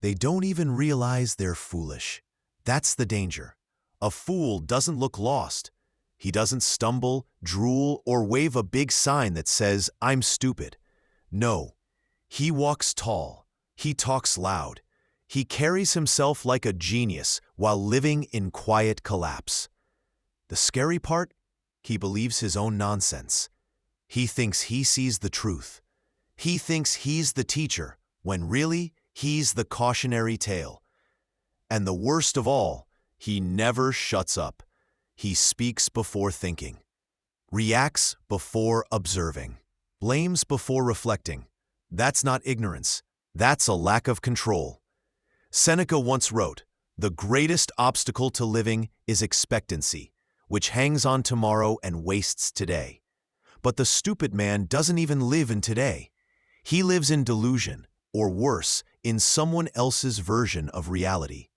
They don't even realize they're foolish. That's the danger. A fool doesn't look lost. He doesn't stumble, drool, or wave a big sign that says, "I'm stupid." No, he walks tall. He talks loud. He carries himself like a genius while living in quiet collapse. The scary part? He believes his own nonsense. He thinks he sees the truth. He thinks he's the teacher, when really, he's the cautionary tale. And the worst of all, he never shuts up. He speaks before thinking, reacts before observing, blames before reflecting. That's not ignorance. That's a lack of control. Seneca once wrote, "The greatest obstacle to living is expectancy, which hangs on tomorrow and wastes today." But the stupid man doesn't even live in today. He lives in delusion, or worse, in someone else's version of reality.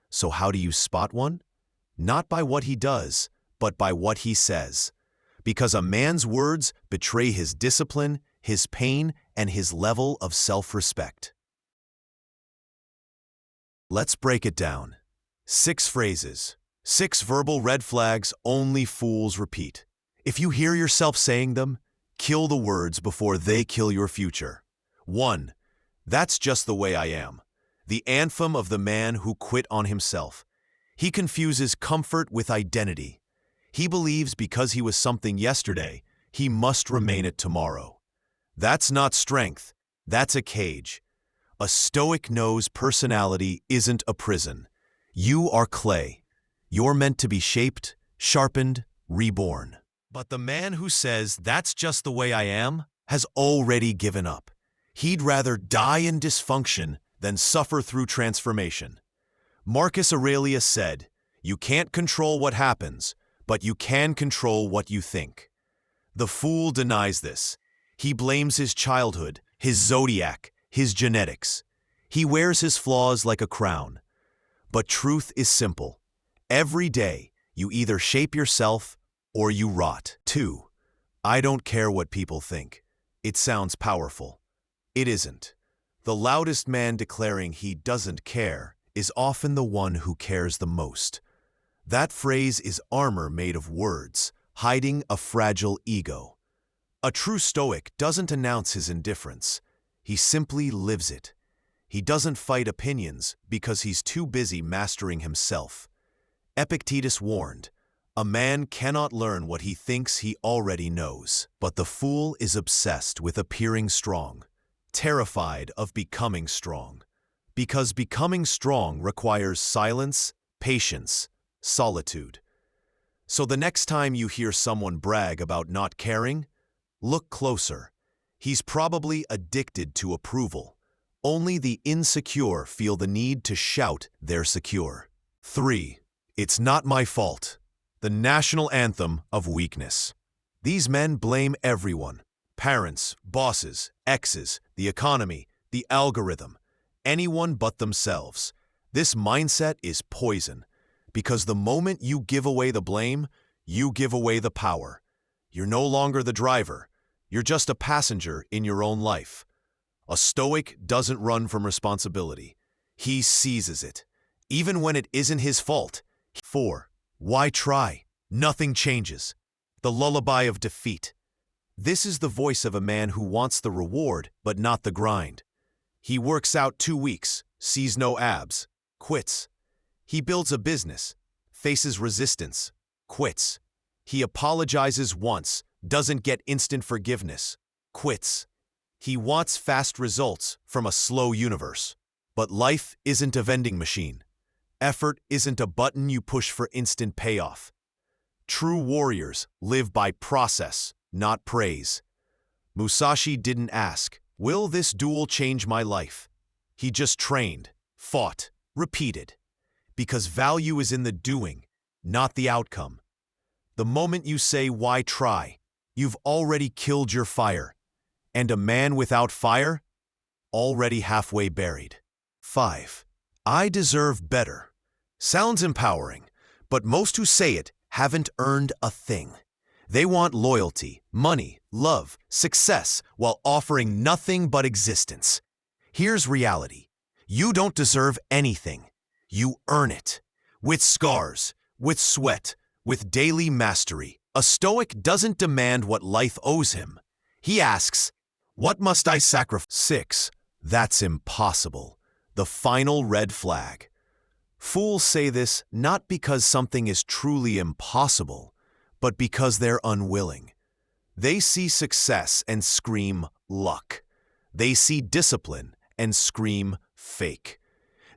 So how do you spot one? Not by what he does, but by what he says. Because a man's words betray his discipline, his pain, and his level of self-respect. Let's break it down. 6 phrases. 6 verbal red flags only fools repeat. If you hear yourself saying them, kill the words before they kill your future. 1. That's just the way I am. The anthem of the man who quit on himself. He confuses comfort with identity. He believes because he was something yesterday, he must remain it tomorrow. That's not strength. That's a cage. A Stoic knows personality isn't a prison. You are clay. You're meant to be shaped, sharpened, reborn. But the man who says, "That's just the way I am," has already given up. He'd rather die in dysfunction than suffer through transformation. Marcus Aurelius said, "You can't control what happens, but you can control what you think." The fool denies this. He blames his childhood, his zodiac, his genetics. He wears his flaws like a crown. But truth is simple. Every day, you either shape yourself or you rot. 2. I don't care what people think. It sounds powerful. It isn't. The loudest man declaring he doesn't care is often the one who cares the most. That phrase is armor made of words, hiding a fragile ego. A true Stoic doesn't announce his indifference. He simply lives it. He doesn't fight opinions because he's too busy mastering himself. Epictetus warned, "A man cannot learn what he thinks he already knows." But the fool is obsessed with appearing strong, terrified of becoming strong. Because becoming strong requires silence, patience, solitude. So the next time you hear someone brag about not caring, look closer. He's probably addicted to approval. Only the insecure feel the need to shout they're secure. 3. It's not my fault. The national anthem of weakness. These men blame everyone. Parents, bosses, exes, the economy, the algorithm. Anyone but themselves. This mindset is poison. Because the moment you give away the blame, you give away the power. You're no longer the driver. You're just a passenger in your own life. A Stoic doesn't run from responsibility. He seizes it, even when it isn't his fault. 4. Why try? Nothing changes. The lullaby of defeat. This is the voice of a man who wants the reward, but not the grind. He works out 2 weeks, sees no abs, quits. He builds a business, faces resistance, quits. He apologizes once, doesn't get instant forgiveness, quits. He wants fast results from a slow universe. But life isn't a vending machine. Effort isn't a button you push for instant payoff. True warriors live by process, not praise. Musashi didn't ask, "Will this duel change my life?" He just trained, fought, repeated. Because value is in the doing, not the outcome. The moment you say, "Why try?" you've already killed your fire. And a man without fire? Already halfway buried. 5. I deserve better. Sounds empowering, but most who say it haven't earned a thing. They want loyalty, money, love, success, while offering nothing but existence. Here's reality. You don't deserve anything. You earn it. With scars, with sweat, with daily mastery. A Stoic doesn't demand what life owes him. He asks, what must I sacrifice? 6. That's impossible. The final red flag. Fools say this not because something is truly impossible, but because they're unwilling. They see success and scream luck. They see discipline and scream fake.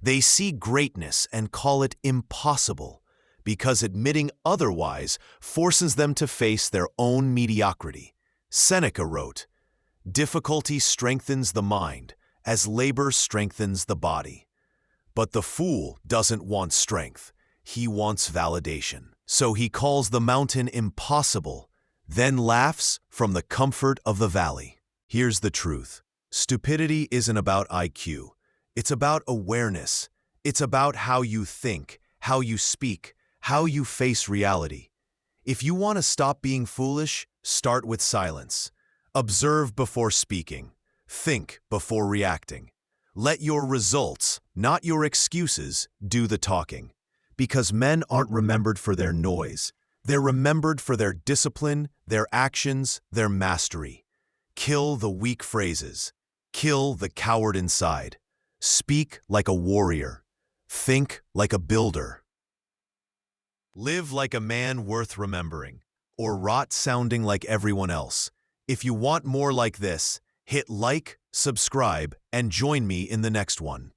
They see greatness and call it impossible, because admitting otherwise forces them to face their own mediocrity. Seneca wrote, "Difficulty strengthens the mind, as labor strengthens the body." But the fool doesn't want strength. He wants validation. So he calls the mountain impossible, then laughs from the comfort of the valley. Here's the truth. Stupidity isn't about IQ. It's about awareness. It's about how you think, how you speak, how you face reality. If you want to stop being foolish, start with silence. Observe before speaking. Think before reacting. Let your results, not your excuses, do the talking. Because men aren't remembered for their noise. They're remembered for their discipline, their actions, their mastery. Kill the weak phrases. Kill the coward inside. Speak like a warrior. Think like a builder. Live like a man worth remembering, or rot sounding like everyone else. If you want more like this, hit like, subscribe, and join me in the next one.